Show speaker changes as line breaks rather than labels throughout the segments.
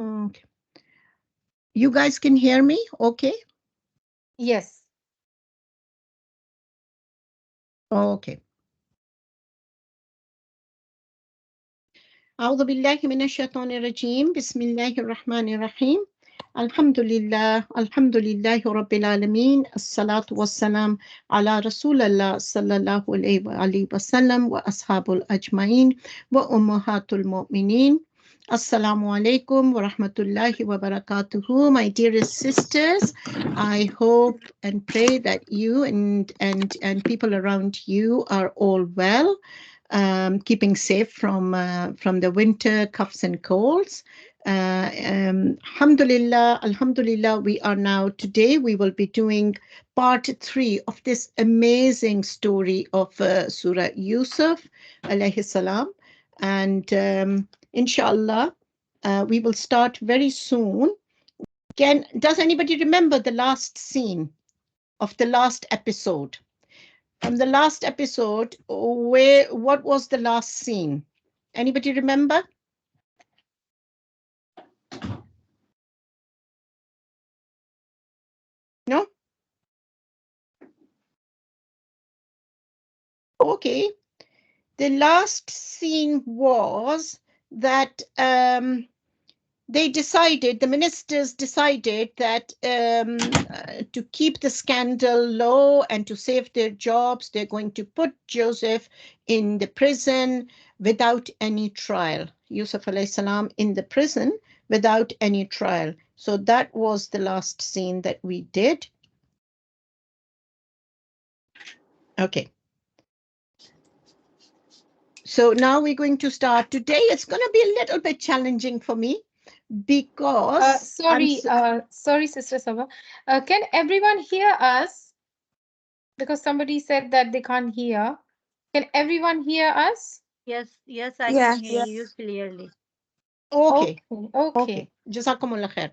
Okay. You guys can hear me? Okay.
Yes.
Okay. أعوذ بالله من الشيطان الرجيم بسم الله الرحمن الرحيم الحمد لله رب العالمين الصلاة والسلام على رسول الله صلى الله عليه وسلم وأصحاب الأجمعين وأمهات المؤمنين. Assalamu alaikum wa rahmatullahi wa barakatuhu. My dearest sisters, I hope and pray that you and people around you are all well, keeping safe from the winter coughs and colds. Alhamdulillah, we are now, today we will be doing part 3 of this amazing story of Surah Yusuf, alayhi salam. And inshallah, we will start very soon. Does anybody remember the last scene of the last episode? From the last episode, what was the last scene? Anybody remember? No? Okay. The last scene was that the ministers decided that to keep the scandal low and to save their jobs, they're going to put Joseph in the prison without any trial. Yusuf alayhi salam in the prison without any trial. So that was the last scene that we did. Okay. So now we're going to start. Today it's going to be a little bit challenging for me because
sorry, Sister Saba. Can everyone hear us? Because somebody said that they can't hear. Can everyone hear us?
Yes, I
Yeah,
can hear
yeah.
you clearly.
Okay.
Okay.
Jazakumullah khair.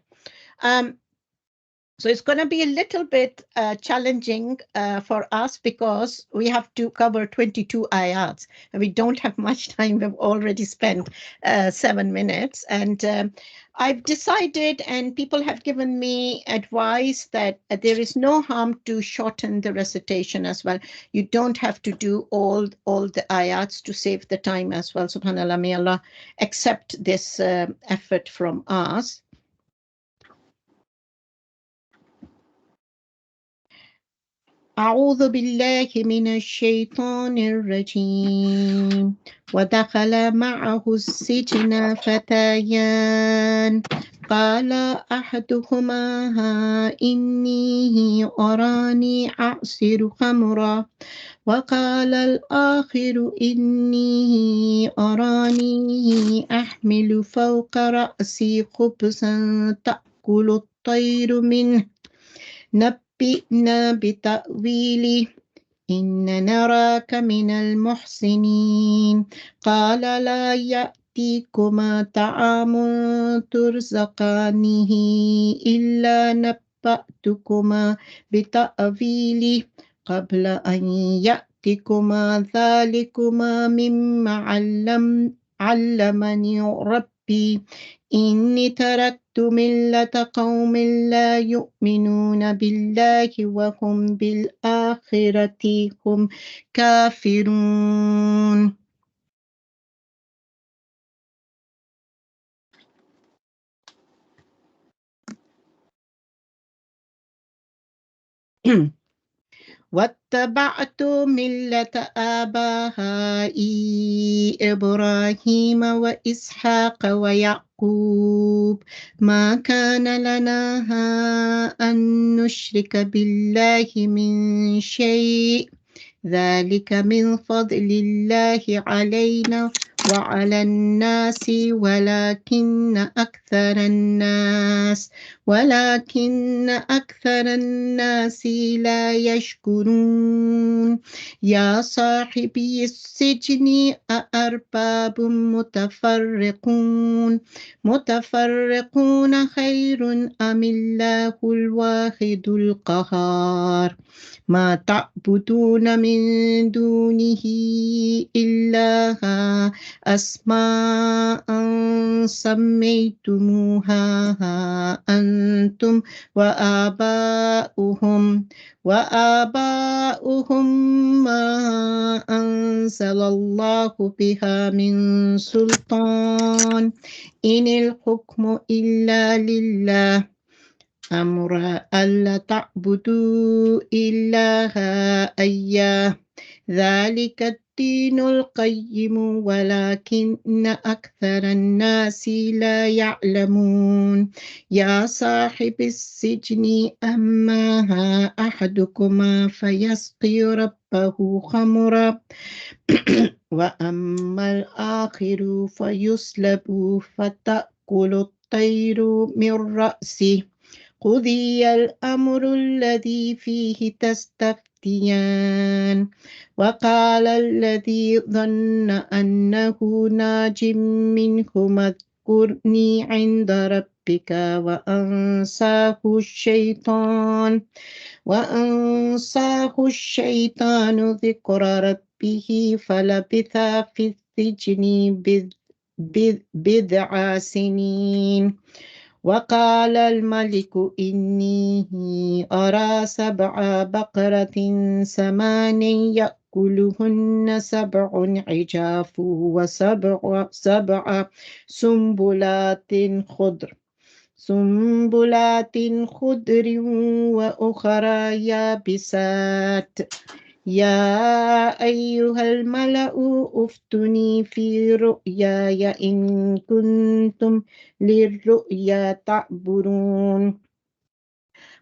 So it's going to be a little bit challenging for us because we have to cover 22 ayats and we don't have much time. We've already spent 7 minutes, and I've decided, and people have given me advice, that there is no harm to shorten the recitation as well. You don't have to do all the ayats to save the time as well. Subhanallah, may Allah accept this effort from us. أعوذ بالله من الشيطان الرجيم ودخل معه السجن فتيان قال أحدهما إني أراني أعصر خمرا وقال الآخر إني أراني أحمل فوق رأسي خبزا تأكل الطير منه نبئنا بتأويله إن نراك من المحسنين قال لا يأتيكما طعام ترزقانه إلا نبأتكما بتأويله قبل أن يأتكما ذلكما مما علمني ربي إني تركت ملة قوم لا يؤمنون بالله وهم بالآخرة هم كافرون. واتبعت ملة آبائي إبراهيم وإسحاق ويعقوب ما كان لنا أن نشرك بالله من شيء ذلك من فضل الله علينا وعلى الناس ولكن أكثر الناس لا يشكرون يا صاحبي السجن أأرباب متفرقون خير أم الله الواحد القهار ما تعبدون من دونه إلا أسماء سميتموها أنتم وآباؤهم وآباؤهم ما أنزل الله بها من سلطان إن الحكم إلا لله أمر ألا تعبدوا إلا إياه ذلك الدين القيم ولكن أكثر الناس لا يعلمون يا صاحب السجن أما أحدكما فيسقي ربه خمرا وأما الآخر فيسلب فتأكل الطير من رأسه قضي الأمر الذي فيه تستفتيان وقال الذي ظن أنه ناج منهما اذكرني عند ربك وأنساه الشيطان ذكر ربه فلبث في السجن بضع سنين وقال الملك إني أرى 7 بقرة سمان يأكلهن 7 عجاف وسبع سنبلات خضر وأخرى يابسات يا أيها الملأ أفتوني في رؤياي إن كنتم للرؤيا تعبرون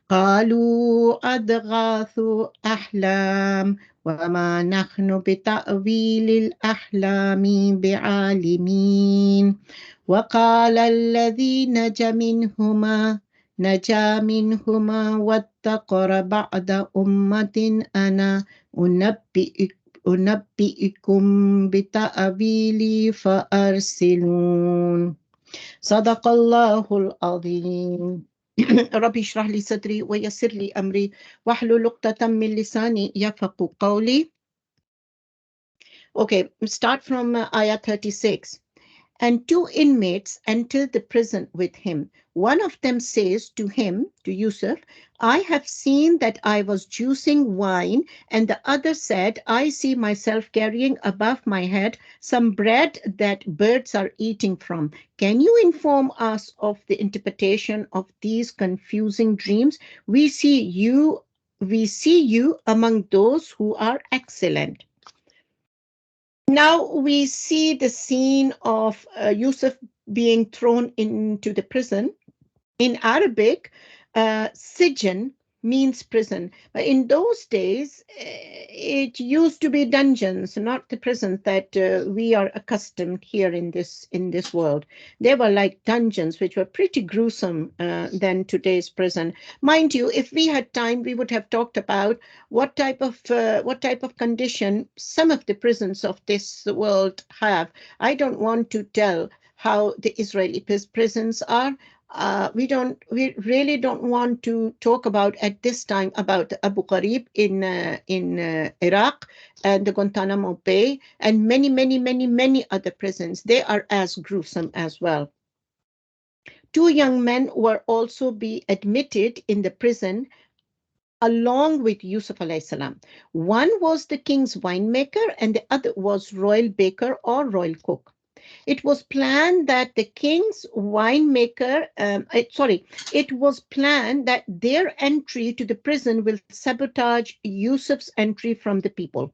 قالوا أضغاث أحلام وما نحن بتأويل الأحلام بعالمين وقال الذي نجا منهما واتقر بعد أمة أنا أنبئكم بتأويلي فأرسلون صدق الله العظيم ربي اشرح لي صدري ويسر لي أمري واحلل عقدة من لساني يفقهوا قولي. Okay, start from ayah 36. And 2 inmates entered the prison with him. One of them says to him, to Yusuf, I have seen that I was juicing wine, and the other said, I see myself carrying above my head some bread that birds are eating from. Can you inform us of the interpretation of these confusing dreams? We see you among those who are excellent. Now we see the scene of Yusuf being thrown into the prison. In Arabic, sijn means prison. But in those days, it used to be dungeons, not the prisons that we are accustomed here in this world. They were like dungeons, which were pretty gruesome than today's prison. Mind you, if we had time, we would have talked about what type of condition some of the prisons of this world have. I don't want to tell how the Israeli prisons are. We really don't want to talk about at this time about Abu Ghraib in Iraq and the Guantanamo Bay and many, many, many, many other prisons. They are as gruesome as well. 2 young men were also be admitted in the prison along with Yusuf alayhi salam. One was the king's winemaker and the other was royal baker or royal cook. It was planned that the king's it was planned that their entry to the prison will sabotage Yusuf's entry from the people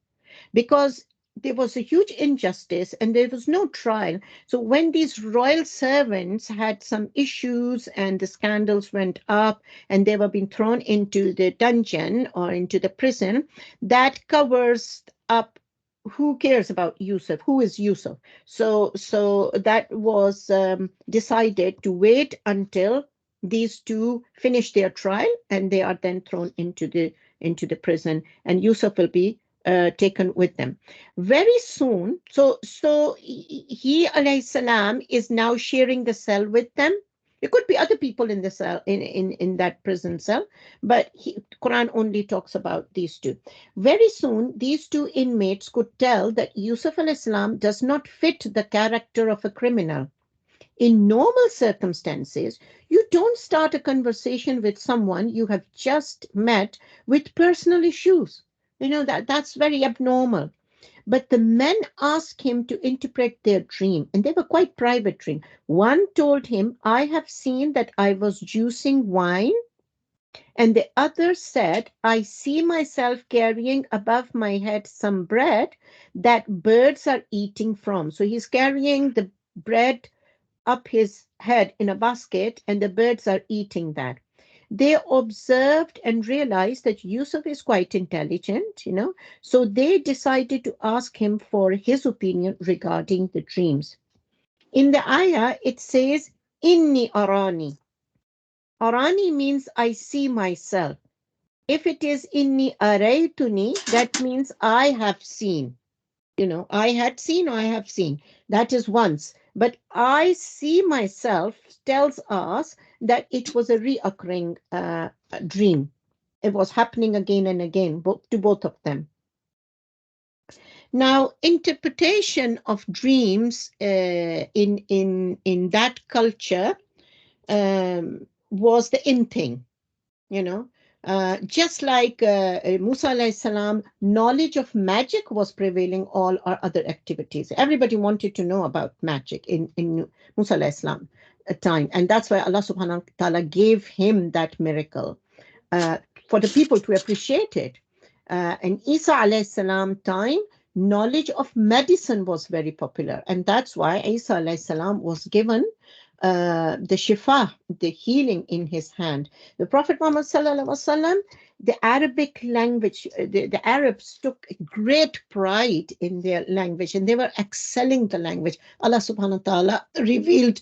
because there was a huge injustice and there was no trial. So when these royal servants had some issues and the scandals went up and they were being thrown into the dungeon or into the prison, that covers up who cares about Yusuf? Who is Yusuf? So that was decided to wait until these 2 finish their trial and they are then thrown into the prison and Yusuf will be taken with them. Very soon, so he alayhi salam is now sharing the cell with them. There could be other people in the cell in that prison cell, but Quran only talks about these 2. Very soon, these 2 inmates could tell that Yusuf alayhi salam does not fit the character of a criminal. In normal circumstances, you don't start a conversation with someone you have just met with personal issues. That's very abnormal. But the men asked him to interpret their dream, and they were quite private dream. One told him, I have seen that I was juicing wine, and the other said, I see myself carrying above my head some bread that birds are eating from. So he's carrying the bread up his head in a basket, and the birds are eating that. They observed and realized that Yusuf is quite intelligent, so they decided to ask him for his opinion regarding the dreams. In the ayah, it says, Inni arani. Arani means I see myself. If it is inni araytuni, that means I have seen. I had seen, I have seen. That is once. But I see myself tells us that it was a reoccurring dream. It was happening again and again, to both of them. Now, interpretation of dreams in that culture was the in thing. you know. Just like Musa alayhi salam, knowledge of magic was prevailing all our other activities. Everybody wanted to know about magic in Musa alayhi salam time. And that's why Allah subhanahu wa ta'ala gave him that miracle uh, for the people to appreciate it. In Isa alayhi salam time, knowledge of medicine was very popular. And that's why Isa alayhi salam was given the shifa, the healing in his hand. The Prophet Muhammad sallallahu alaihi wasallam, the Arabic language, the Arabs took great pride in their language, and they were excelling the language. Allah subhanahu wa ta'ala revealed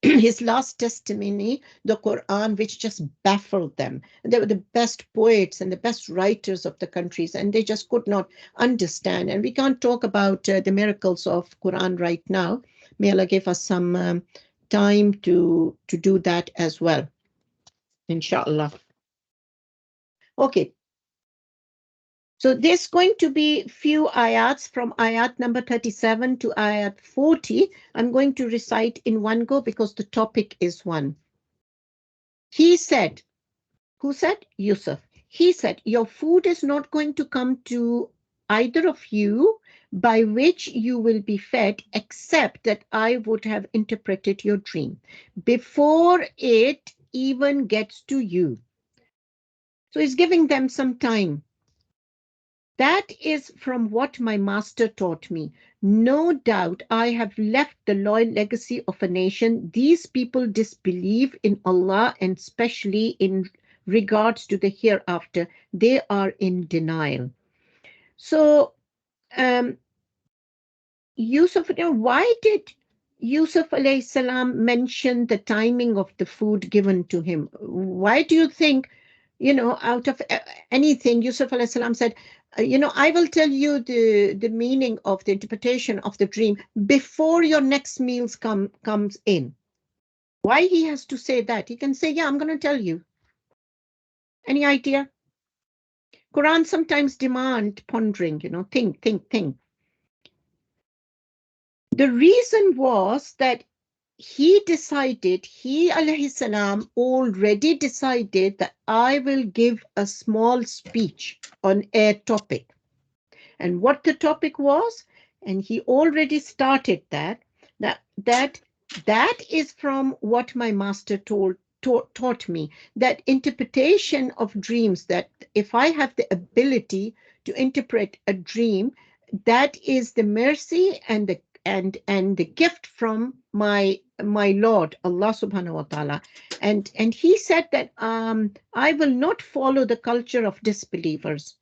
his last testimony, the Quran, which just baffled them. They were the best poets and the best writers of the countries, and they just could not understand. And we can't talk about the miracles of Quran right now. May Allah give us some time to do that as well, inshallah. Okay. So there's going to be few ayats from ayat number 37 to ayat 40. I'm going to recite in one go because the topic is one. He said, who said? Yusuf. He said, your food is not going to come to either of you by which you will be fed, except that I would have interpreted your dream before it even gets to you. So he's giving them some time. That is from what my master taught me. No doubt I have left the loyal legacy of a nation. These people disbelieve in Allah, and especially in regards to the hereafter. They are in denial. So, Yusuf, why did Yusuf alayhi salam mention the timing of the food given to him? Why do you think, out of anything, Yusuf alayhi salam said, I will tell you the meaning of the interpretation of the dream before your next meals comes in. Why he has to say that? He can say, yeah, I'm going to tell you. Any idea? Quran sometimes demand pondering, think. The reason was that he alayhi salam already decided that I will give a small speech on a topic. And what the topic was, and he already started that is from what my master taught me, that interpretation of dreams, that if I have the ability to interpret a dream, that is the mercy and the gift from my Lord, Allah subhanahu wa ta'ala. And he said that I will not follow the culture of disbelievers.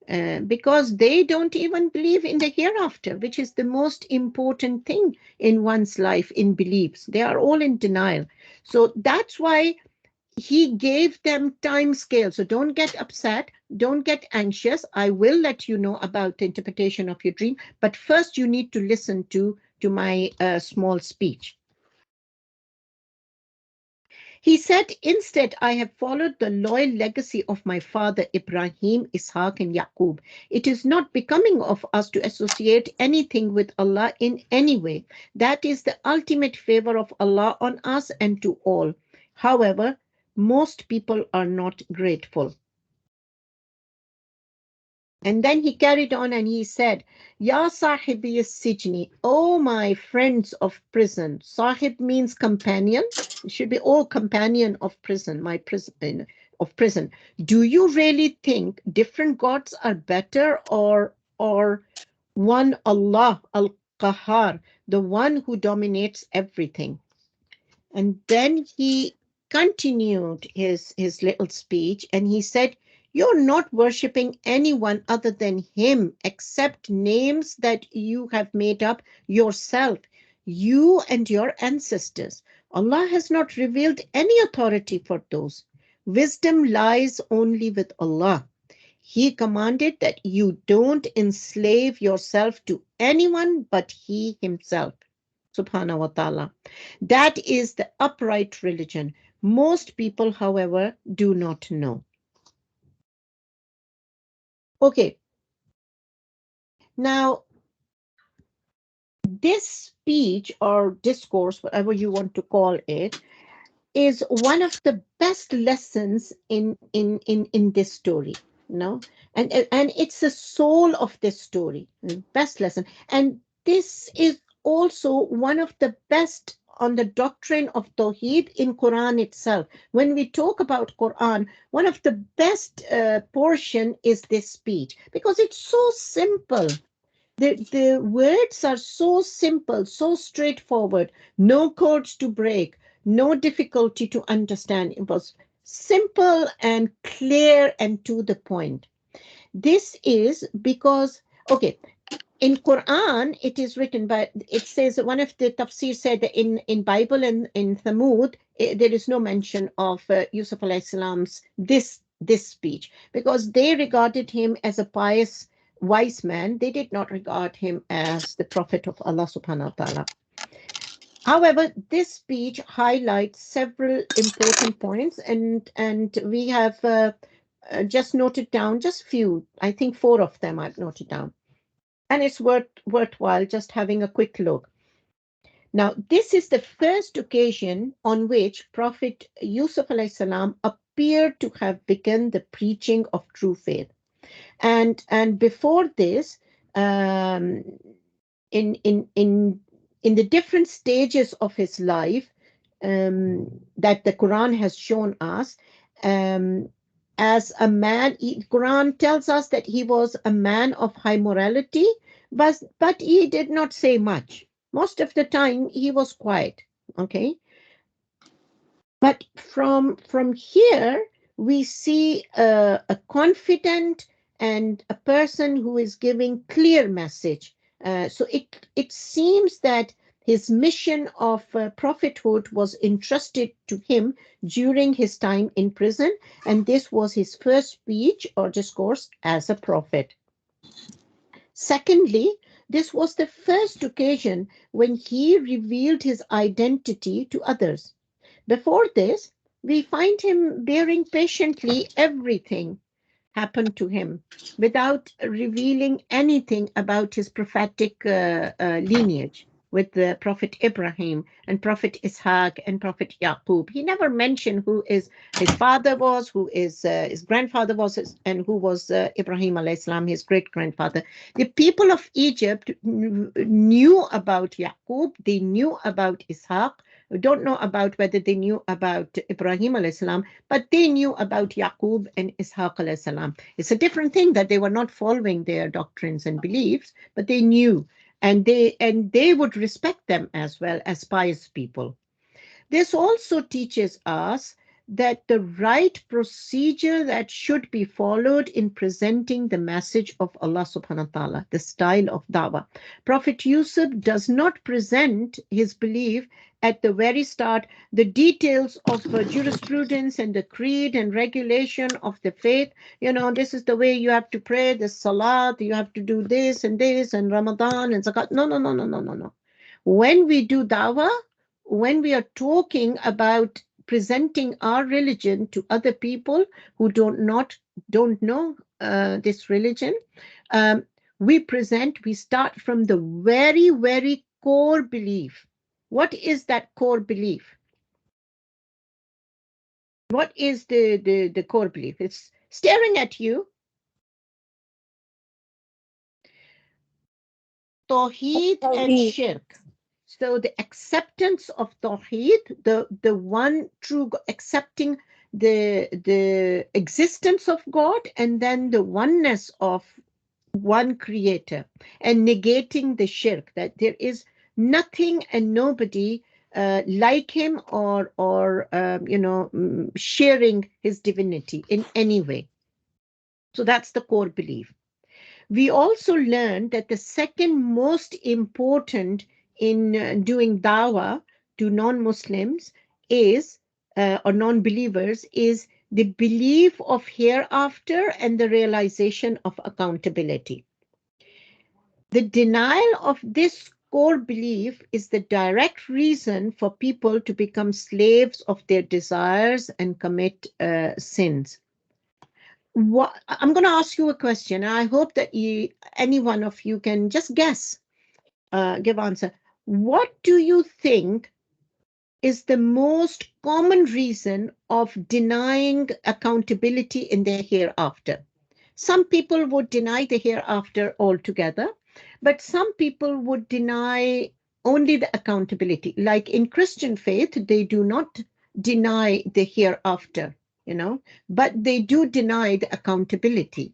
Because they don't even believe in the hereafter, which is the most important thing in one's life, in beliefs. They are all in denial. So that's why he gave them time scale. So don't get upset, don't get anxious. I will let you know about the interpretation of your dream, but first you need to listen to my small speech. He said, instead, I have followed the loyal legacy of my father Ibrahim, Ishaq, and Yaqub. It is not becoming of us to associate anything with Allah in any way. That is the ultimate favor of Allah on us and to all. However, most people are not grateful. And then he carried on and he said, Ya sahibi sijni, O my friends of prison. Sahib means companion. It should be, oh companion of prison, my prison of prison. Do you really think different gods are better, or one Allah al-Qahar, the one who dominates everything? And then he continued his little speech and he said, you're not worshipping anyone other than him except names that you have made up yourself, you and your ancestors. Allah has not revealed any authority for those. Wisdom lies only with Allah. He commanded that you don't enslave yourself to anyone but He Himself. Subhanahu wa ta'ala. That is the upright religion. Most people, however, do not know. Okay, now this speech or discourse, whatever you want to call it, is one of the best lessons in this story, you know, and it's the soul of this story, the best lesson. And this is also one of the best on the doctrine of Tawheed in Quran itself. When we talk about Quran, one of the best portion is this speech because it's so simple. The words are so simple, so straightforward, no codes to break, no difficulty to understand. It was simple and clear and to the point. This is because, okay, in Quran, it is written by, it says, one of the tafsir said that in Bible and in Thamud, there is no mention of Yusuf alayhi salam's this speech because they regarded him as a pious, wise man. They did not regard him as the prophet of Allah subhanahu wa ta'ala. However, this speech highlights several important points, and we have just noted down just few, I think four of them I've noted down. And it's worthwhile just having a quick look. Now, this is the first occasion on which Prophet Yusuf alayhi salam appeared to have begun the preaching of true faith. And before this, um, in in in in the different stages of his life that the Quran has shown us, um, as a man, Quran tells us that he was a man of high morality, but he did not say much. Most of the time, he was quiet. Okay, but from here, we see a confident and a person who is giving clear message. So it seems that his mission of prophethood was entrusted to him during his time in prison, and this was his first speech or discourse as a prophet. Secondly, this was the first occasion when he revealed his identity to others. Before this, we find him bearing patiently everything happened to him without revealing anything about his prophetic lineage with the Prophet Ibrahim and Prophet Ishaq and Prophet Yaqub. He never mentioned who his father was, who his grandfather was, and who was Ibrahim alayhi salam, his great grandfather. The people of Egypt knew about Yaqub, they knew about Ishaq. We don't know about whether they knew about Ibrahim alayhi salam, but they knew about Yaqub and Ishaq alayhi salam. It's a different thing that they were not following their doctrines and beliefs, but they knew, and they would respect them as well as pious people. This also teaches us that the right procedure that should be followed in presenting the message of Allah subhanahu wa ta'ala, the style of dawah. Prophet Yusuf does not present his belief at the very start, the details of jurisprudence and the creed and regulation of the faith. You know, this is the way you have to pray, the salat, you have to do this and Ramadan and zakat. No, no, no, no, no, no, no. When we do dawah, when we are talking about presenting our religion to other people who don't know this religion, um, we start from the very, very core belief. What is that core belief? What is the core belief? It's staring at you. Tawheed and
Tawheed.
shirk. So the acceptance of Tawheed, the one true, accepting the existence of God, and then the oneness of one creator, and negating the shirk, that there is nothing and nobody like him, or sharing his divinity in any way. So that's the core belief. We also learned that the second most important in doing dawah to non-Muslims is, or non-believers, is the belief of hereafter and the realization of accountability. The denial of this core belief is the direct reason for people to become slaves of their desires and commit sins. I'm going to ask you a question. I hope that any one of you can just guess, give answer. What do you think is the most common reason of denying accountability in the hereafter? Some people would deny the hereafter altogether, but some people would deny only the accountability. Like in Christian faith, they do not deny the hereafter, but they do deny the accountability.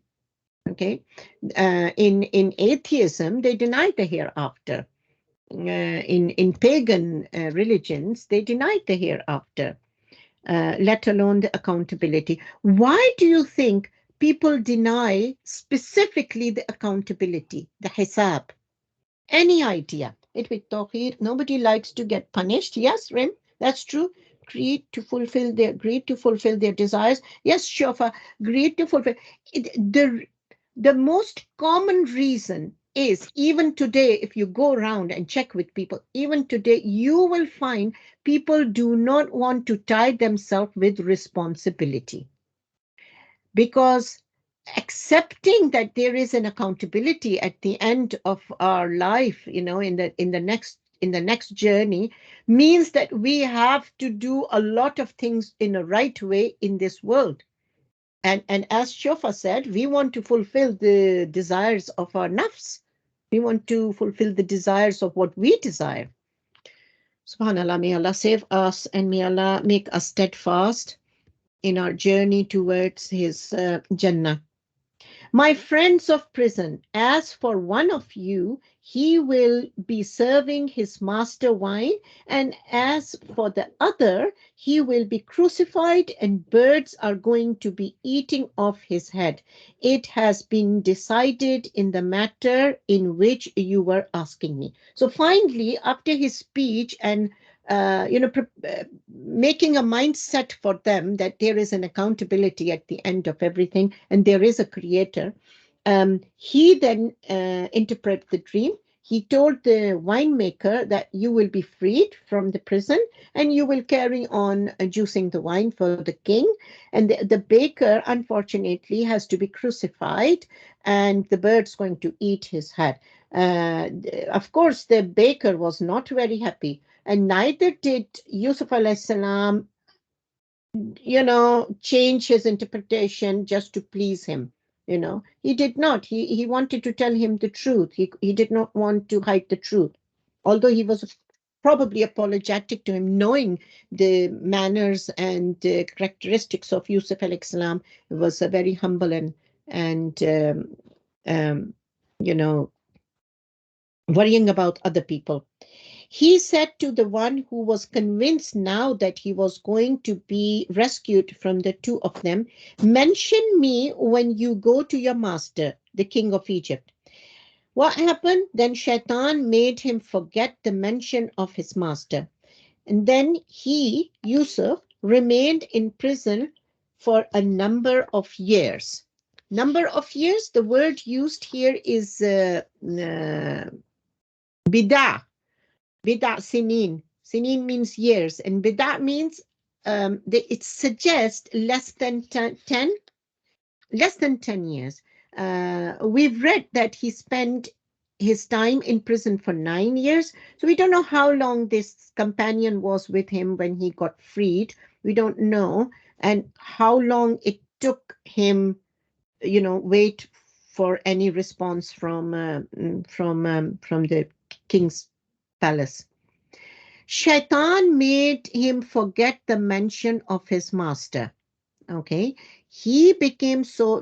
Okay. In atheism, they deny the hereafter. In pagan religions, they deny the hereafter, let alone the accountability. Why do you think people deny specifically the accountability, the hisab? Any idea? It with tawheed, nobody likes to get punished. Yes, Rim, that's true. Greed to fulfill their desires. Yes, Shofa, greed to fulfill. The most common reason is, even today, if you go around and check with people, even today, you will find people do not want to tie themselves with responsibility, because accepting that there is an accountability at the end of our life, in the next journey, means that we have to do a lot of things in a right way in this world. And as Shofa said, we want to fulfill the desires of our nafs. We want to fulfill the desires of what we desire. Subhanallah, may Allah save us, and may Allah make us steadfast in our journey towards his Jannah. My friends of prison, as for one of you, he will be serving his master wine, and as for the other, he will be crucified, and birds are going to be eating off his head. It has been decided in the matter in which you were asking me. So finally, after his speech and making a mindset for them that there is an accountability at the end of everything and there is a creator, he then interpreted the dream. He told the winemaker that you will be freed from the prison and you will carry on juicing the wine for the king. And the baker, unfortunately, has to be crucified, and the bird's going to eat his head. Of course, the baker was not very happy, and neither did Yusuf alayhi salam, change his interpretation just to please him. He did not. He wanted to tell him the truth. He did not want to hide the truth, although he was probably apologetic to him, knowing the manners and characteristics of Yusuf alayhi salam. He was a very humble and um, you know worrying about other people. He said to the one who was convinced now that he was going to be rescued from the two of them, mention me when you go to your master, the king of Egypt. What happened? Then Shaitan made him forget the mention of his master. And then he, Yusuf, remained in prison for a number of years. Number of years, the word used here is bidah. Bida sinin. Sinin means years, and bida means it suggests less than 10 years. We've read that he spent his time in prison for 9 years. So we don't know how long this companion was with him when he got freed. We don't know. And how long it took him, wait for any response from the king's palace. Shaitan made him forget the mention of his master. Okay, he became so.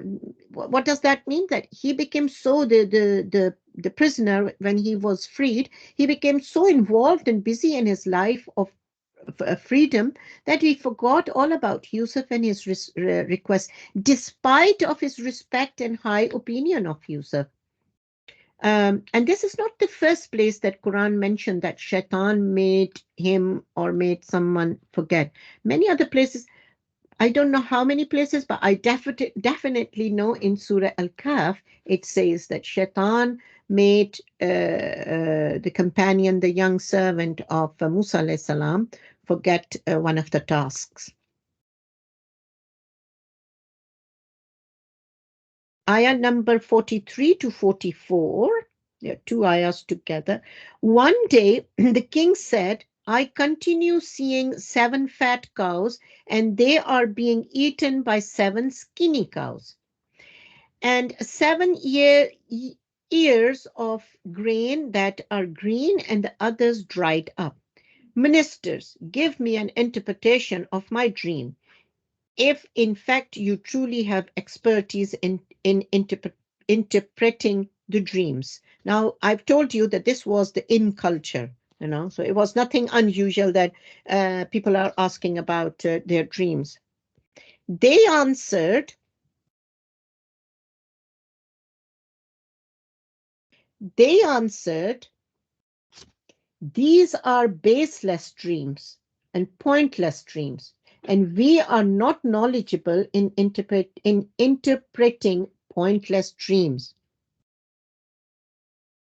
What does that mean? That he became so the prisoner when he was freed. He became so involved and busy in his life of freedom that he forgot all about Yusuf and his request, despite of his respect and high opinion of Yusuf. And this is not the first place that Quran mentioned that Shaitan made him or made someone forget. Many other places, I don't know how many places, but I definitely know in Surah Al-Kahf, it says that Shaitan made the companion, the young servant of Musa alayhi salam, forget one of the tasks. Ayah number 43 to 44, there are two ayahs together. One day, the king said, I continue seeing 7 fat cows, and they are being eaten by 7 skinny cows, and 7 ears of grain that are green, and the others dried up. Ministers, give me an interpretation of my dream, if in fact you truly have expertise in interpreting the dreams. Now, I've told you that this was the in culture, so it was nothing unusual that people are asking about their dreams. They answered, they answered, these are baseless dreams and pointless dreams, and we are not knowledgeable in interpreting pointless dreams.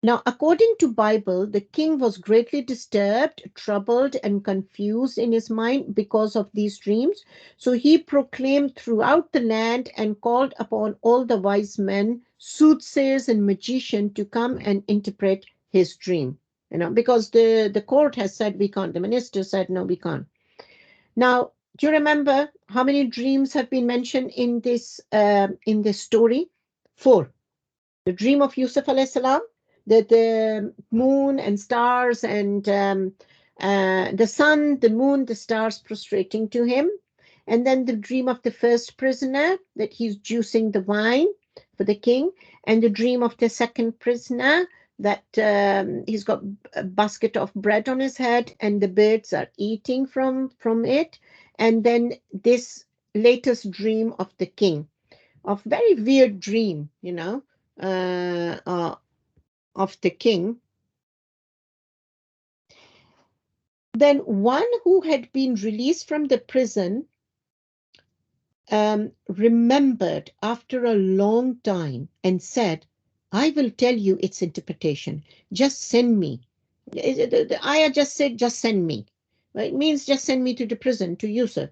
Now, according to Bible, the king was greatly disturbed, troubled, and confused in his mind because of these dreams. So he proclaimed throughout the land and called upon all the wise men, soothsayers, and magicians to come and interpret his dream. Because the court has said we can't. The minister said no, we can't. Now, do you remember how many dreams have been mentioned in this story? 4. The dream of Yusuf alayhi salam, the moon and stars and the sun, the moon, the stars prostrating to him. And then the dream of the first prisoner, that he's juicing the wine for the king. And the dream of the second prisoner, that he's got a basket of bread on his head and the birds are eating from it. And then this latest dream of the king, of very weird dream, uh, uh, of the king. Then one who had been released from the prison remembered after a long time and said, I will tell you its interpretation. Just send me. The ayah just said, just send me. It means just send me to the prison, to Yusuf.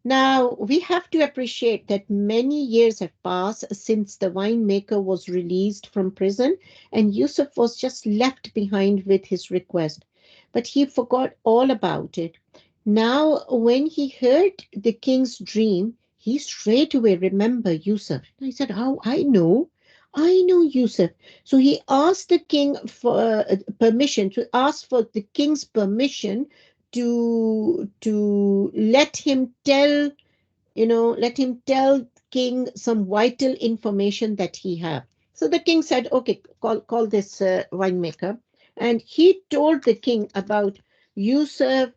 Now, we have to appreciate that many years have passed since the winemaker was released from prison, and Yusuf was just left behind with his request. But he forgot all about it. Now, when he heard the king's dream, he straight away remembered Yusuf. He said, how I know Yusuf. So he asked the king for permission, to ask for the king's permission to let him tell king some vital information that he have. So the king said, okay, call this winemaker. And he told the king about Yusuf,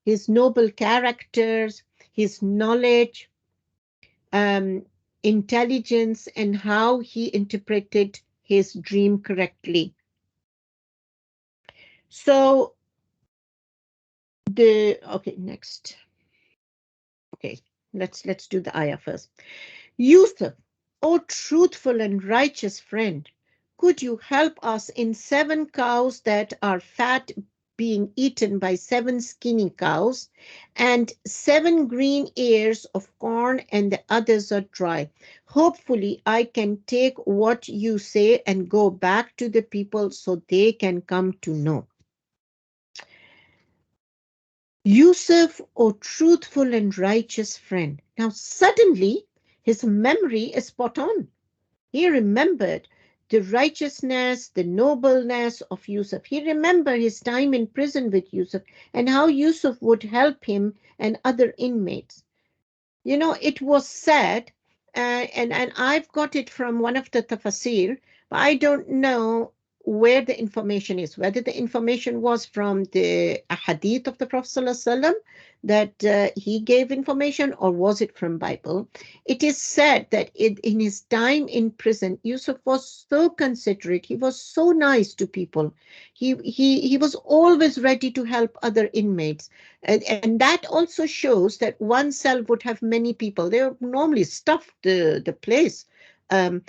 his noble characters, his knowledge, um, intelligence, and how he interpreted his dream correctly. So next. Okay, let's do the ayah first. Yusuf, O truthful and righteous friend, could you help us in 7 cows that are fat being eaten by 7 skinny cows, and 7 green ears of corn, and the others are dry. Hopefully, I can take what you say and go back to the people so they can come to know. Yusuf, O truthful and righteous friend. Now, suddenly, his memory is spot on. He remembered the righteousness, the nobleness of Yusuf. He remembered his time in prison with Yusuf and how Yusuf would help him and other inmates. You know, it was said, and I've got it from one of the tafsir, but I don't know where the information is, whether the information was from the hadith of the Prophet ﷺ that he gave information, or was it from Bible. It is said that in his time in prison, Yusuf was so considerate. He was so nice to people. He was always ready to help other inmates. And that also shows that one cell would have many people. They normally stuff the place. Um,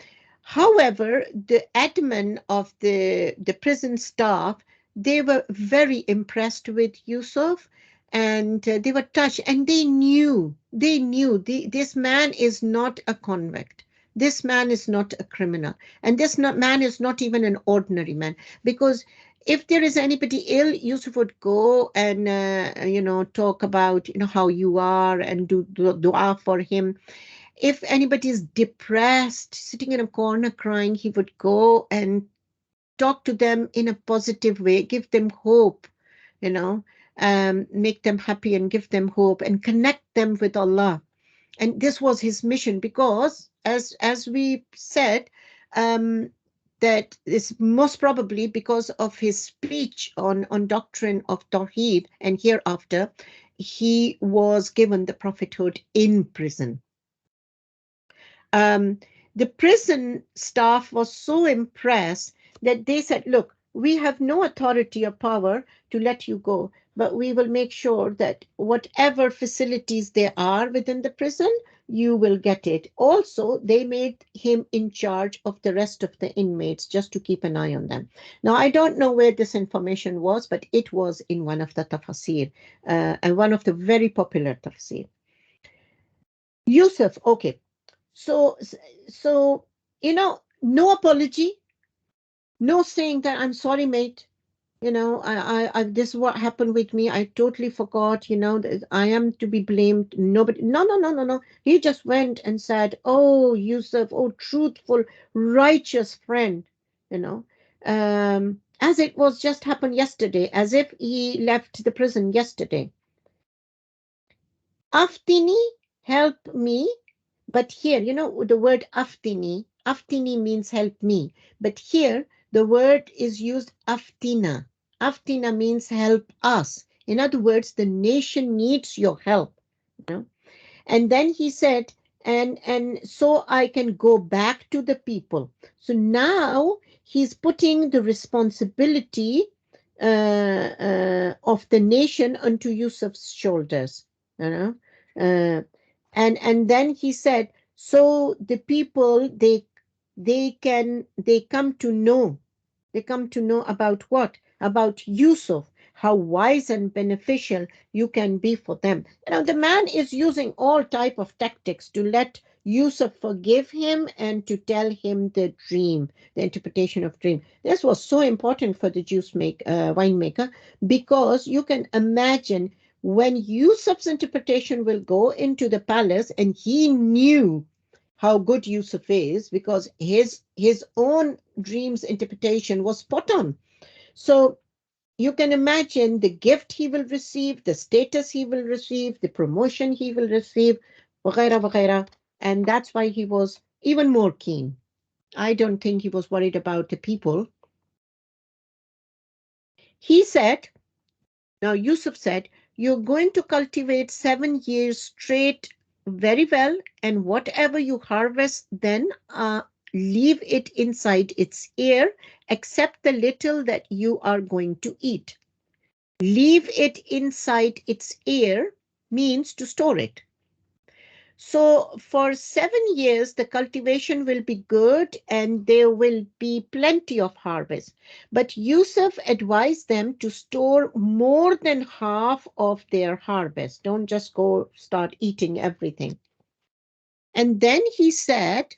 However, the admin of the prison staff, they were very impressed with Yusuf, and they were touched, and they knew this man is not a convict. This man is not a criminal. And man is not even an ordinary man, because if there is anybody ill, Yusuf would go and talk about how you are and do dua for him. If anybody is depressed, sitting in a corner crying, he would go and talk to them in a positive way, give them hope, you know, make them happy and give them hope and connect them with Allah. And this was his mission, because as we said, um, that is most probably because of his speech on doctrine of Tawheed and hereafter, he was given the prophethood in prison. um, the prison staff was so impressed that they said, look, we have no authority or power to let you go, but we will make sure that whatever facilities there are within the prison, you will get it. Also, they made him in charge of the rest of the inmates, just to keep an eye on them. Now, I don't know where this information was, but it was in one of the tafsir, and one of the very popular tafsir. Yusuf, okay. So, so, no apology, no saying that I'm sorry, mate. This is what happened with me. I totally forgot, that I am to be blamed. Nobody, no, no, no, no, no. He just went and said, oh, Yusuf, oh, truthful, righteous friend, you know, as it was just happened yesterday, as if he left the prison yesterday. Aftini, help me. But here, the word aftini means help me. But here, the word is used aftina. Aftina means help us. In other words, the nation needs your help. You know? And then he said, and so I can go back to the people. So now he's putting the responsibility of the nation onto Yusuf's shoulders. You know, uh, and then he said, so the people, they come to know, about what? About Yusuf, how wise and beneficial you can be for them. The man is using all type of tactics to let Yusuf forgive him and to tell him the dream, the interpretation of dream. This was so important for the winemaker, because you can imagine when Yusuf's interpretation will go into the palace, and he knew how good Yusuf is, because his own dreams interpretation was spot on. So you can imagine the gift he will receive, the status he will receive, the promotion he will receive, وغيرها وغيرها. And that's why he was even more keen. I don't think he was worried about the people. He said, now Yusuf said, you're going to cultivate 7 years straight very well, and whatever you harvest then, leave it inside its ear, except the little that you are going to eat. Leave it inside its ear means to store it. So for 7 years, the cultivation will be good and there will be plenty of harvest. But Yusuf advised them to store more than half of their harvest. Don't just go start eating everything. And then he said,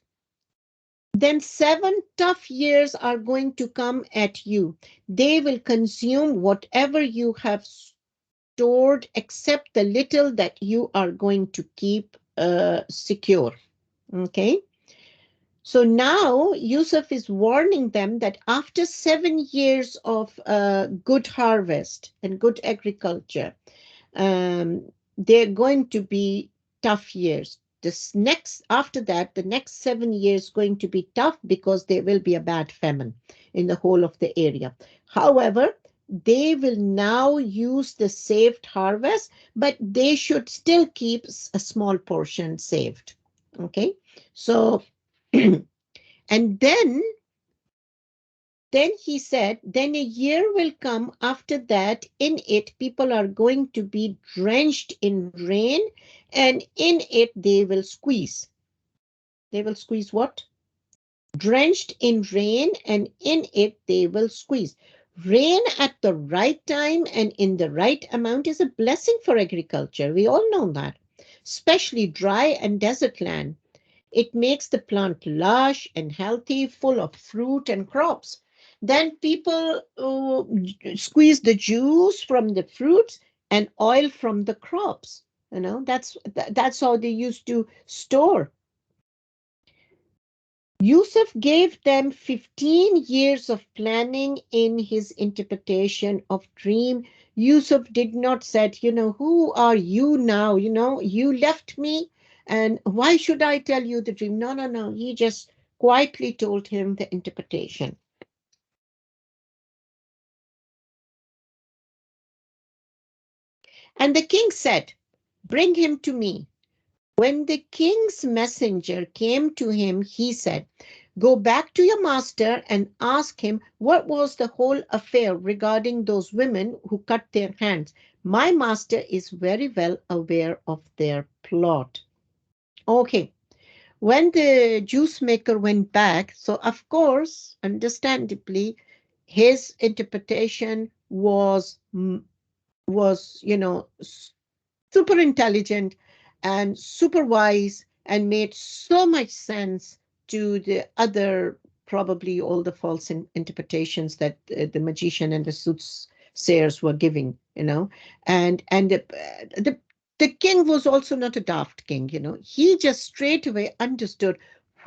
then 7 tough years are going to come at you. They will consume whatever you have stored except the little that you are going to keep secure. Okay. So now Yusuf is warning them that after 7 years of good harvest and good agriculture, they're going to be tough years. This next, after that, the next 7 years going to be tough because there will be a bad famine in the whole of the area. However, they will now use the saved harvest, but they should still keep a small portion saved. Okay, so and then he said, then a year will come after that. In it, people are going to be drenched in rain, and in it, they will squeeze. They will squeeze what? Drenched in rain, and in it, they will squeeze. Rain at the right time and in the right amount is a blessing for agriculture. We all know that, especially dry and desert land. It makes the plant lush and healthy, full of fruit and crops. Then people squeeze the juice from the fruits and oil from the crops. That's how they used to store. Yusuf gave them 15 years of planning in his interpretation of dream. Yusuf did not said, who are you now? You left me and why should I tell you the dream? No, no, no. He just quietly told him the interpretation. And the king said, bring him to me. When the king's messenger came to him, he said, go back to your master and ask him what was the whole affair regarding those women who cut their hands. My master is very well aware of their plot. Okay. When the juice maker went back, so of course, understandably, his interpretation was super intelligent and super wise and made so much sense to the other, probably all the false interpretations that the magician and the soothsayers were giving, and the king was also not a daft king, he just straight away understood,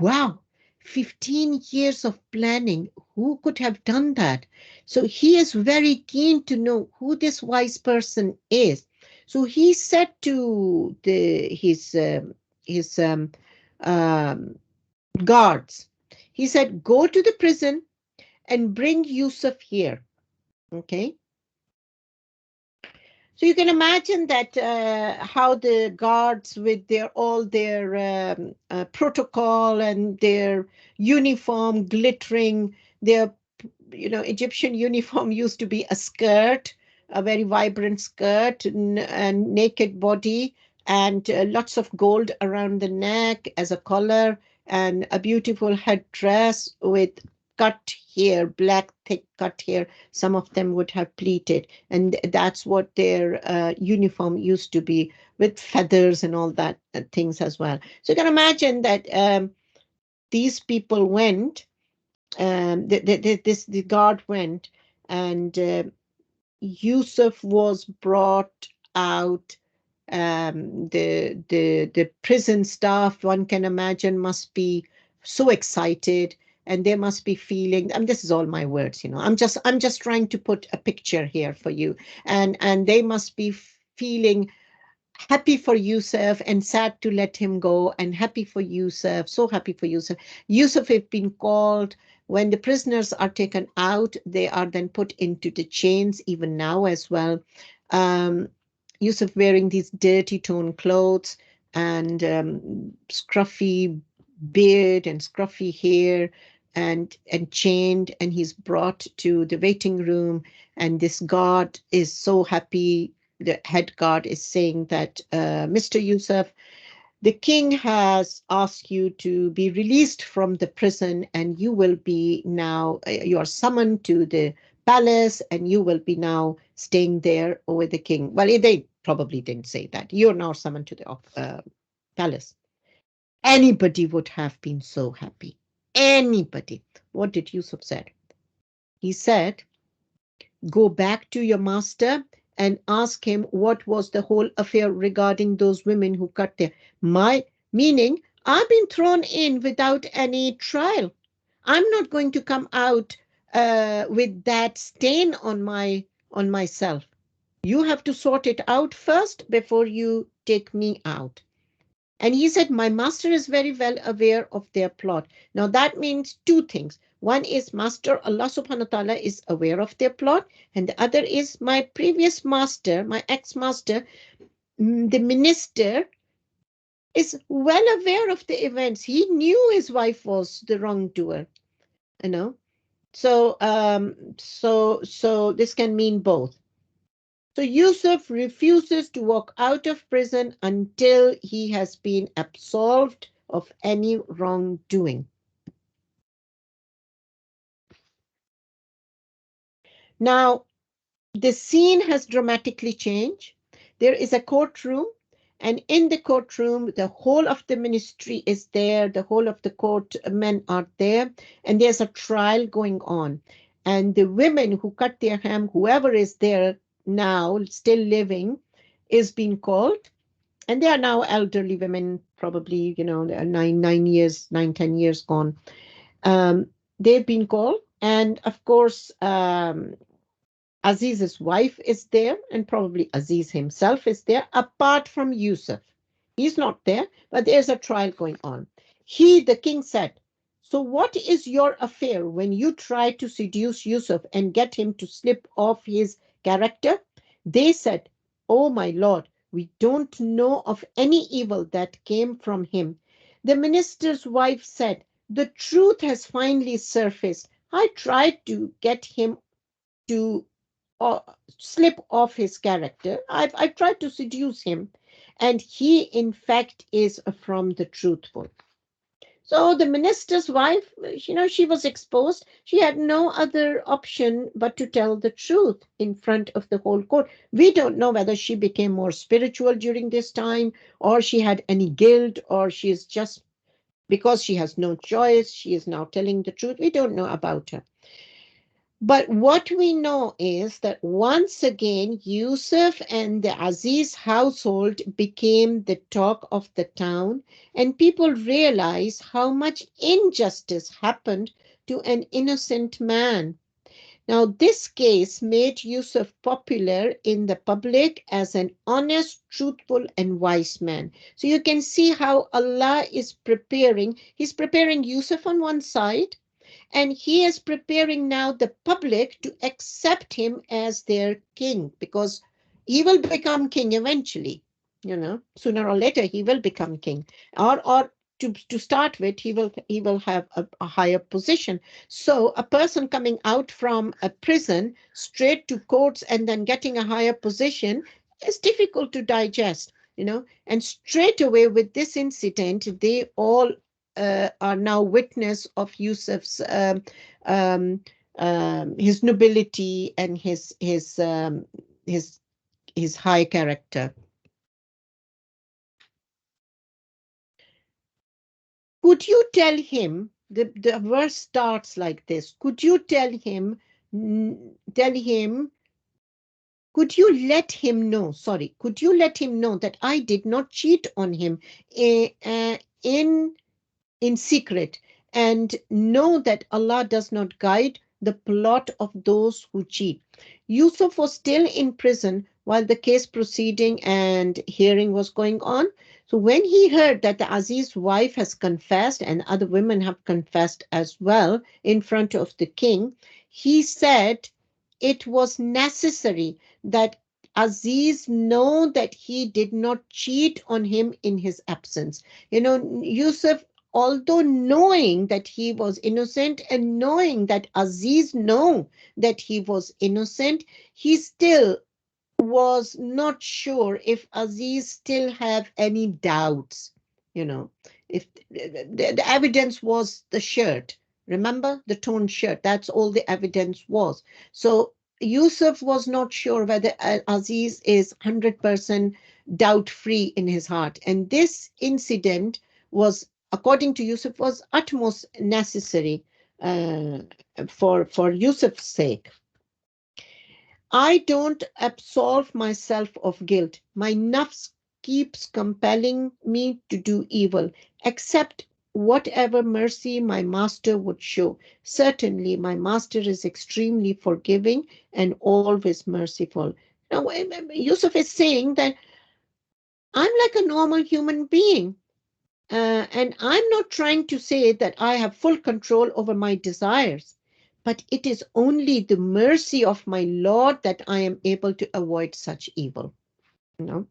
wow, 15 years of planning, who could have done that? So he is very keen to know who this wise person is. So he said to his um, guards, he said, "Go to the prison and bring Yusuf here." Okay. So you can imagine that how the guards, with their protocol and their uniform glittering, their Egyptian uniform used to be a skirt, a very vibrant skirt, and naked body, and lots of gold around the neck as a collar, and a beautiful headdress with cut hair, black, thick cut hair. Some of them would have pleated, and that's what their uniform used to be, with feathers and all that things as well. So you can imagine that these people went the guard went, and Yusuf was brought out. The prison staff, one can imagine, must be so excited, and they must be feeling. And this is all my words, I'm just trying to put a picture here for you, and they must be feeling happy for Yusuf and sad to let him go, and happy for Yusuf, so happy for Yusuf. Yusuf have been called. When the prisoners are taken out, they are then put into the chains, even now as well. Um, Yusuf wearing these dirty torn clothes and scruffy beard and scruffy hair, and chained, and he's brought to the waiting room, and this guard is so happy. The head guard is saying that, Mr. Yusuf, the king has asked you to be released from the prison, and you will be now, you are summoned to the palace, and you will be now staying there with the king. Well, they probably didn't say that. You're now summoned to the palace. Anybody would have been so happy. Anybody. What did Yusuf said? He said, go back to your master and ask him what was the whole affair regarding those women who cut their my meaning. I've been thrown in without any trial. I'm not going to come out with that stain on myself. You have to sort it out first before you take me out. And he said, my master is very well aware of their plot. Now that means two things. One is Master Allah subhanahu wa ta'ala is aware of their plot. And the other is my previous master, my ex-master, the minister, is well aware of the events. He knew his wife was the wrongdoer, you know. So this can mean both. So Yusuf refuses to walk out of prison until he has been absolved of any wrongdoing. Now, the scene has dramatically changed. There is a courtroom, and in the courtroom, the whole of the ministry is there, the whole of the court men are there, and there's a trial going on. And the women who cut their ham, whoever is there now, still living, is being called. And they are now elderly women, probably, they are 10 years gone. They've been called. And of course, Aziz's wife is there, and probably Aziz himself is there, apart from Yusuf. He's not there, but there's a trial going on. The king said, so what is your affair when you try to seduce Yusuf and get him to slip off his character? They said, oh my lord, we don't know of any evil that came from him. The minister's wife said, the truth has finally surfaced. I tried to get him to slip off his character. I tried to seduce him, and he, in fact, is from the truthful. So the minister's wife, she was exposed. She had no other option but to tell the truth in front of the whole court. We don't know whether she became more spiritual during this time, or she had any guilt, or she is just, because she has no choice, she is now telling the truth. We don't know about her. But what we know is that once again, Yusuf and the Aziz household became the talk of the town, and people realized how much injustice happened to an innocent man. Now, this case made Yusuf popular in the public as an honest, truthful, and wise man. So you can see how Allah is preparing. He's preparing Yusuf on one side, and he is preparing now the public to accept him as their king, because he will become king eventually. Sooner or later he will become king, or to start with, he will have a higher position. So a person coming out from a prison straight to courts and then getting a higher position is difficult to digest. And straight away with this incident, they all are now witness of Yusuf's um, his nobility and his his high character. Could you tell him? The verse starts like this. Could you tell him? Could you let him know? Sorry. Could you let him know that I did not cheat on him in secret, and know that Allah does not guide the plot of those who cheat. Yusuf was still in prison while the case proceeding and hearing was going on. So when he heard that the Aziz's wife has confessed and other women have confessed as well in front of the king, he said it was necessary that Aziz know that he did not cheat on him in his absence. Yusuf, although knowing that he was innocent and knowing that Aziz know that he was innocent, he still was not sure if Aziz still have any doubts. you know. If the evidence was the shirt, remember the torn shirt, that's all the evidence was. So Yusuf was not sure whether Aziz is 100% doubt free in his heart, and this incident was, according to Yusuf, was utmost necessary uh, for Yusuf's sake. I don't absolve myself of guilt. My nafs keeps compelling me to do evil, except whatever mercy my master would show. Certainly, my master is extremely forgiving and always merciful. Now, Yusuf is saying that I'm like a normal human being. And I'm not trying to say that I have full control over my desires, but it is only the mercy of my Lord that I am able to avoid such evil. You know?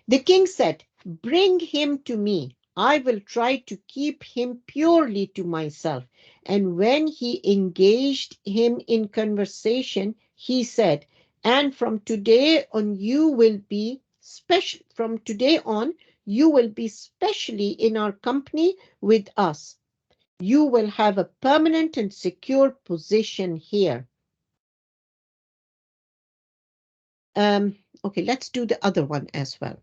The king said, "Bring him to me. I will try to keep him purely to myself." And when he engaged him in conversation, he said, "And from today on, you will be special. From today on, you will be specially in our company with us. You will have a permanent and secure position here." Um, okay, let's do the other one as well.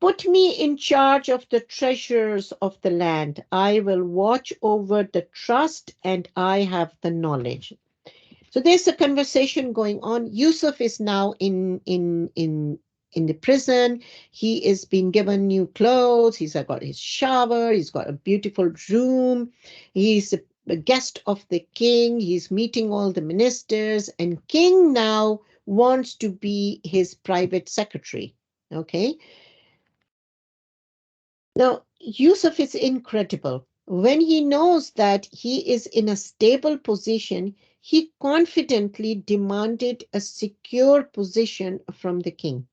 "Put me in charge of the treasures of the land. I will watch over the trust and I have the knowledge." So there's a conversation going on. Yusuf is now in the prison. He is being given new clothes. He's got his shower. He's got a beautiful room. He's a guest of the king. He's meeting all the ministers, and king now wants to be his private secretary. Okay. Now, Yusuf is incredible. When he knows that he is in a stable position, he confidently demanded a secure position from the king.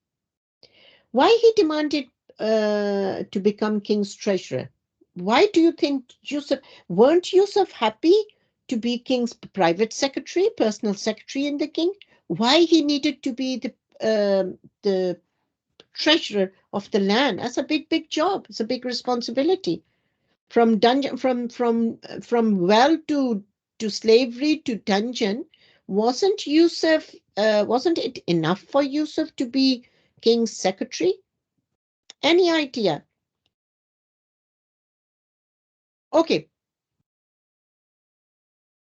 Why he demanded to become king's treasurer? Why do you think Yusuf, weren't Yusuf happy to be king's private secretary, personal secretary in the king? Why he needed to be the treasurer of the land? That's a big job. It's a big responsibility. From dungeon, from well to slavery to dungeon. Wasn't Yusuf? Wasn't it enough for Yusuf to be king's secretary? Any idea? Okay.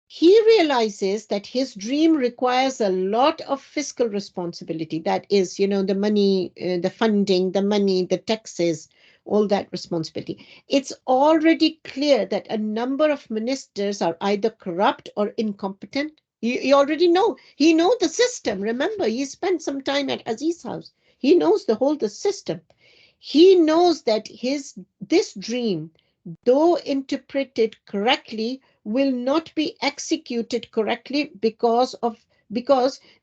He realizes that his dream requires a lot of fiscal responsibility. That is, the money, the funding, the money, the taxes, all that responsibility. It's already clear that a number of ministers are either corrupt or incompetent. You already know. He knows the system. Remember, he spent some time at Aziz's house. He knows the system. He knows that this dream, though interpreted correctly, will not be executed correctly because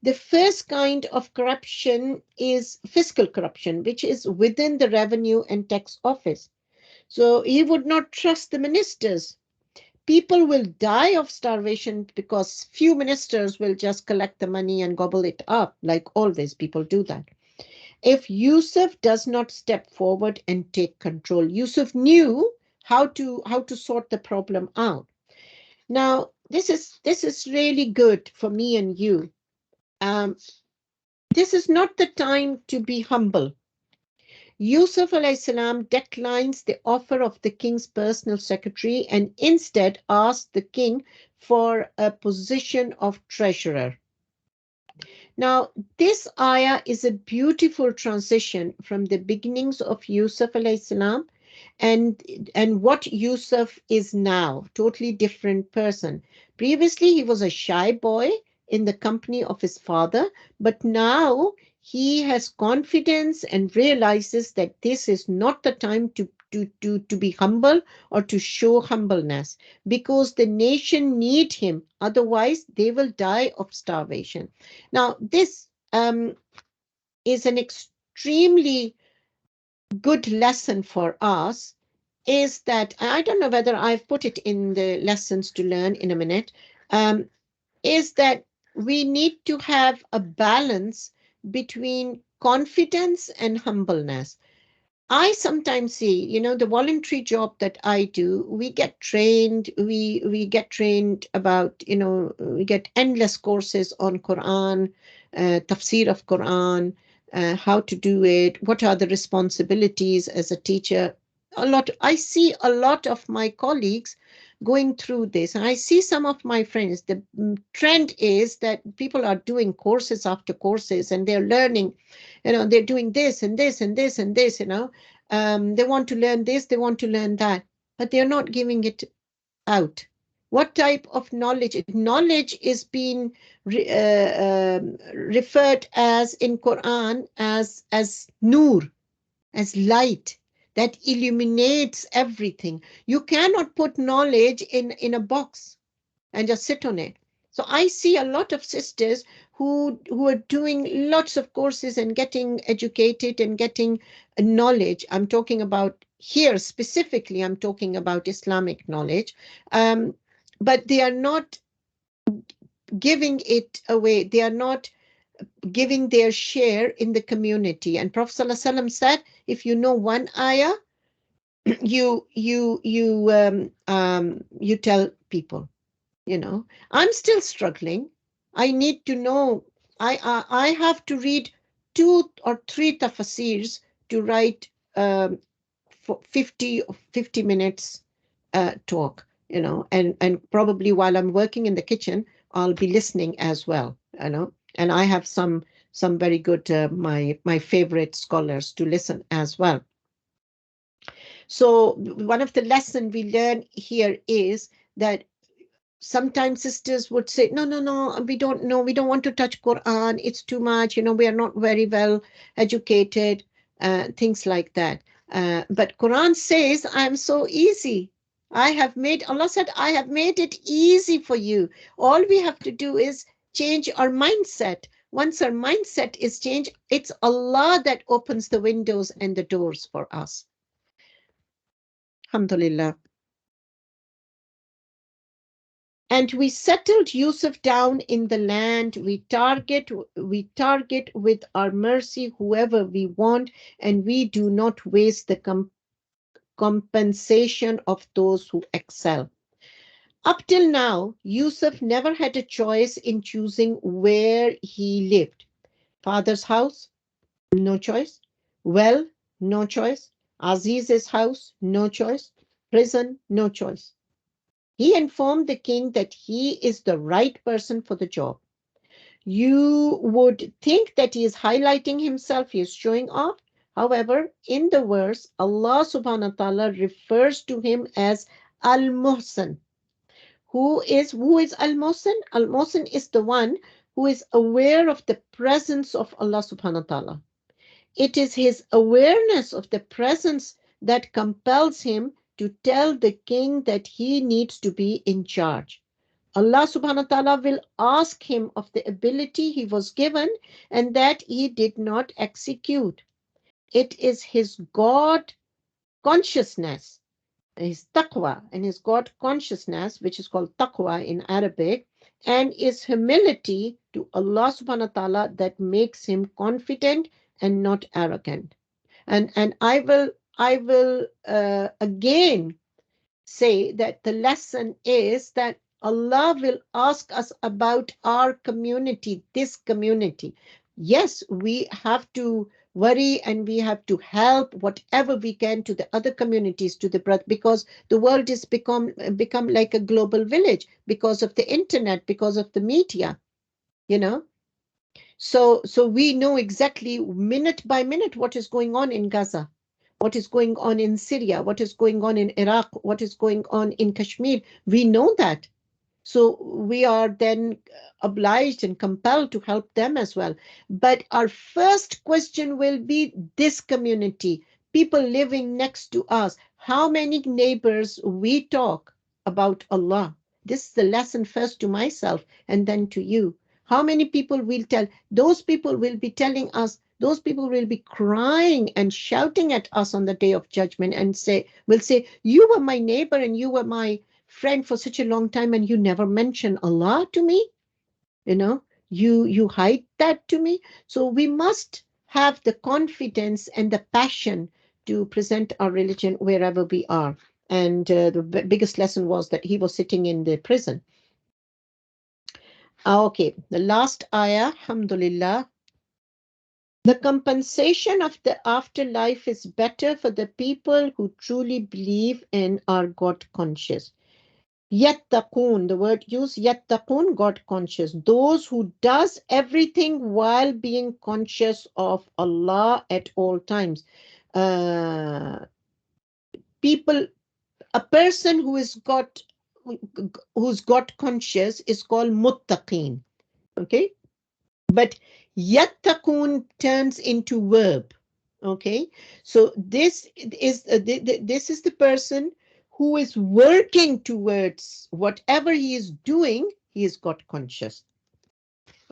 the first kind of corruption is fiscal corruption, which is within the revenue and tax office. So he would not trust the ministers. People will die of starvation because few ministers will just collect the money and gobble it up. Like always, people do that. If Yusuf does not step forward and take control, Yusuf knew how to sort the problem out. Now, this is really good for me and you. Um, this is not the time to be humble. Yusuf alayhi salam declines the offer of the king's personal secretary and instead asks the king for a position of treasurer. Now, this ayah is a beautiful transition from the beginnings of Yusuf alayhi salam and what Yusuf is now, totally different person. Previously, he was a shy boy in the company of his father, but now he has confidence and realizes that this is not the time to be humble or to show humbleness because the nation need him. Otherwise, they will die of starvation. Now, this is an extremely good lesson for us is that I don't know whether I've put it in the lessons to learn in a minute, is that we need to have a balance between confidence and humbleness. I sometimes see, the voluntary job that I do, we get trained, we get trained about, we get endless courses on Quran, tafsir of Quran, how to do it, what are the responsibilities as a teacher. I see a lot of my colleagues going through this, and I see some of my friends. The trend is that people are doing courses after courses, and they're learning, they're doing this and this and this and this, they want to learn this, they want to learn that, but they're not giving it out. What type of knowledge? Knowledge is being referred as in Quran as nur, as light that illuminates everything. You cannot put knowledge in a box and just sit on it. So I see a lot of sisters who are doing lots of courses and getting educated and getting knowledge. I'm talking about here specifically, I'm talking about Islamic knowledge. Um, but they are not giving it away. They are not giving their share in the community. And Prophet ﷺ said, if you know one ayah, you tell people. I'm still struggling. I need to know. I have to read 2 or 3 tafsirs to write for 50 minutes talk, and probably while I'm working in the kitchen, I'll be listening as well, and I have some very good my favorite scholars to listen as well. So one of the lessons we learn here is that sometimes sisters would say, no, no, no, we don't know, we don't want to touch Quran, it's too much, we are not very well educated, things like that. But Quran says, I'm so easy. Allah said, I have made it easy for you. All we have to do is change our mindset. Once our mindset is changed, it's Allah that opens the windows and the doors for us. Alhamdulillah. And we settled Yusuf down in the land. We target with our mercy whoever we want, and we do not waste the compensation of those who excel. Up till now, Yusuf never had a choice in choosing where he lived. Father's house, no choice. Well, no choice. Aziz's house, no choice. Prison, no choice. He informed the king that he is the right person for the job. You would think that he is highlighting himself, he is showing off. However, in the verse, Allah subhanahu wa ta'ala refers to him as Al-Muhsin. Who is Al-Muhsin? Al-Muhsin is the one who is aware of the presence of Allah subhanahu wa ta'ala. It is his awareness of the presence that compels him to tell the king that he needs to be in charge. Allah subhanahu wa ta'ala will ask him of the ability he was given and that he did not execute. It is his God consciousness, his taqwa, and his God consciousness, which is called taqwa in Arabic, and his humility to Allah subhanahu wa ta'ala that makes him confident and not arrogant. And I will again say that the lesson is that Allah will ask us about our community, this community. Yes, we have to worry and we have to help whatever we can to the other communities, to the brother, because the world has become like a global village because of the internet, because of the media, you know. So we know exactly minute by minute what is going on in Gaza, what is going on in Syria, what is going on in Iraq, what is going on in Kashmir. We know that. So we are then obliged and compelled to help them as well. But our first question will be this community, people living next to us. How many neighbors we talk about Allah? This is the lesson first to myself and then to you. How many people will tell? Those people will be telling us, those people will be crying and shouting at us on the day of judgment and will say, you were my neighbor and you were my friend for such a long time and you never mention Allah to me, you know. You hide that to me. So we must have the confidence and the passion to present our religion wherever we are. And the biggest lesson was that he was sitting in the prison. Okay, the last ayah, alhamdulillah. The compensation of the afterlife is better for the people who truly believe and are God conscious. Yattaqun, the word used, yattaqun, God conscious. Those who does everything while being conscious of Allah at all times. Uh, People, a person who's got conscious is called muttaqin. Okay, but yattaqun turns into verb. Okay, so this is the person who is working towards whatever he is doing. He has got conscious.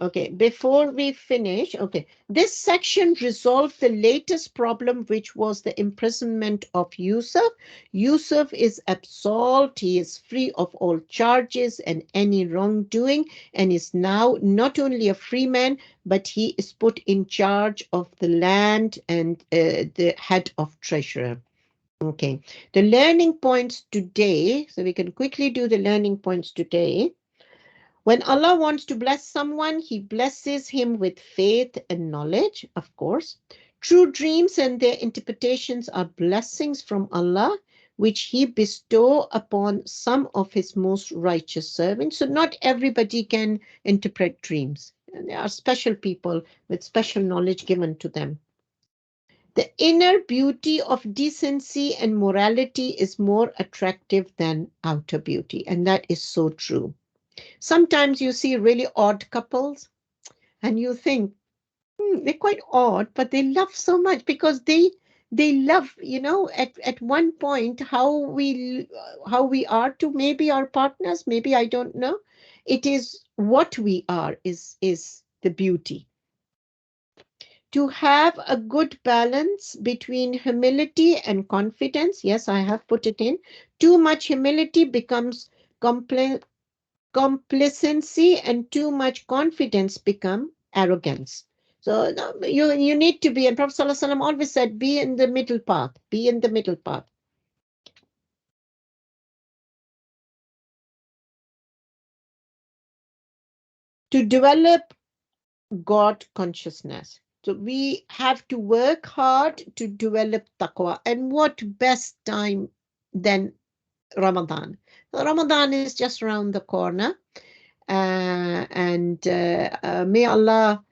Okay, before we finish, okay, this section resolved the latest problem, which was the imprisonment of Yusuf. Yusuf is absolved, he is free of all charges and any wrongdoing, and is now not only a free man, but he is put in charge of the land and the head of treasurer. Okay, the learning points today, so we can quickly do the learning points today. When Allah wants to bless someone, He blesses him with faith and knowledge, of course. True dreams and their interpretations are blessings from Allah, which He bestow upon some of His most righteous servants. So not everybody can interpret dreams. There are special people with special knowledge given to them. The inner beauty of decency and morality is more attractive than outer beauty, and that is so true. Sometimes you see really odd couples and you think, they're quite odd, but they love so much because they love, at one point how we are to maybe our partners, maybe I don't know. It is what we are is the beauty. To have a good balance between humility and confidence. Yes, I have put it in. Too much humility becomes complacency, and too much confidence become arrogance. So no, you need to be, and Prophet ﷺ always said, be in the middle path, be in the middle path. To develop God consciousness. So we have to work hard to develop taqwa. And what best time than Ramadan? So Ramadan is just around the corner. And may Allah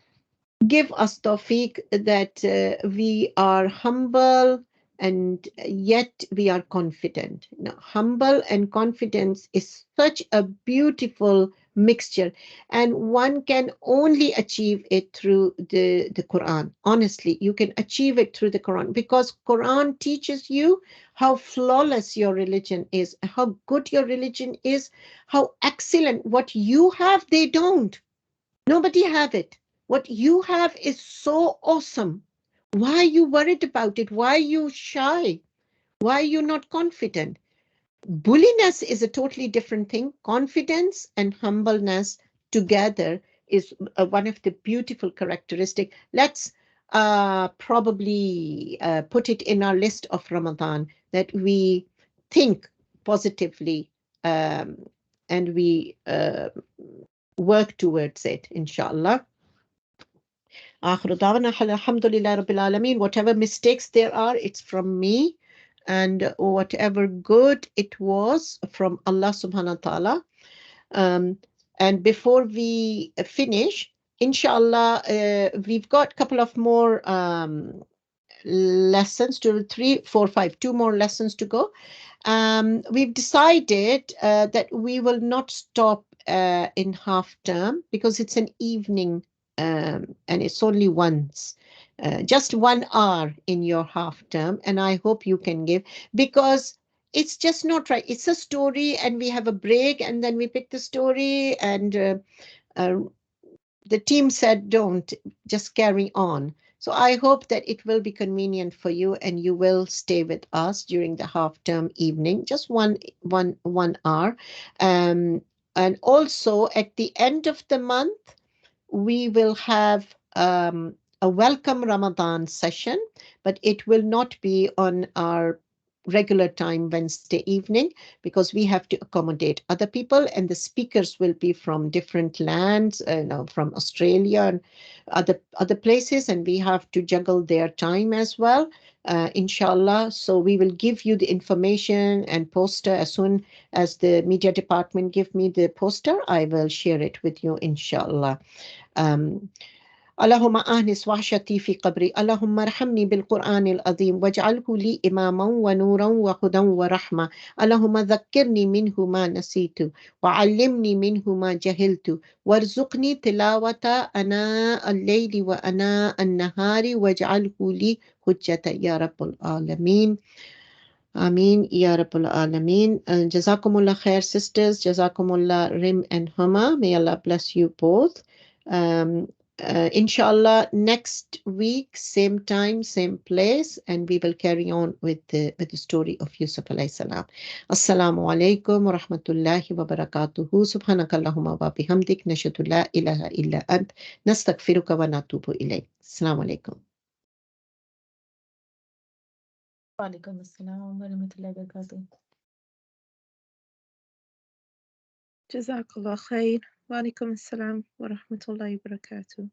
give us tawfiq that we are humble and yet we are confident. Now, humble and confidence is such a beautiful mixture, and one can only achieve it through the Quran. Honestly, you can achieve it through the Quran because Quran teaches you how flawless your religion is, how good your religion is, how excellent. What you have, they don't. Nobody have it. What you have is so awesome. Why are you worried about it? Why are you shy? Why are you not confident? Bulliness is a totally different thing. Confidence and humbleness together is one of the beautiful characteristics. Let's probably put it in our list of Ramadan that we think positively, and we work towards it, inshallah. Alhamdulillah Rabbil Alameen. Whatever mistakes there are, it's from me. And whatever good it was from Allah subhanahu wa ta'ala. Um, and before we finish, inshallah, we've got a couple of more lessons, two, three, four, five, two more lessons to go. We've decided that we will not stop in half term because it's an evening, and it's only once, just 1 hour in your half term. And I hope you can give, because it's just not right. It's a story and we have a break and then we pick the story, and uh, the team said, don't, just carry on. So I hope that it will be convenient for you and you will stay with us during the half term evening, just 1 hour. And also at the end of the month, we will have a welcome Ramadan session, but it will not be on our regular time Wednesday evening because we have to accommodate other people, and the speakers will be from different lands, from Australia and other places, and we have to juggle their time as well, inshallah. So we will give you the information and poster as soon as the media department give me the poster. I will share it with you, inshallah. um, اللهم آنس وحشتي في قبري، اللهم ارحمني بالقرآن العظيم واجعله لي إماما ونورا وهدى ورحمة، اللهم ذكرني منه ما نسيت وعلمني منه ما جهلت وارزقني تلاوة أناء الليل وأناء النهار واجعله لي حجة يا رب العالمين. Ameen, Ya Rabbal Alameen. Jazakumullah khair, sisters. Jazakumullah Rim and Hama. May Allah bless you both. Um, inshallah, next week, same time, same place, and we will carry on with the story of Yusuf alayhi salam. Assalamu alaikum wa rahmatullahi wa barakatuhu. Subhanakallahumma wa bihamdik. Nashhadu la ilaha illa ant. Nastaghfiruka wa natubu ilayk. Assalamu alaikum.
وعليكم السلام ورحمة الله وبركاته.
جزاك الله خير. وعليكم السلام ورحمة الله وبركاته.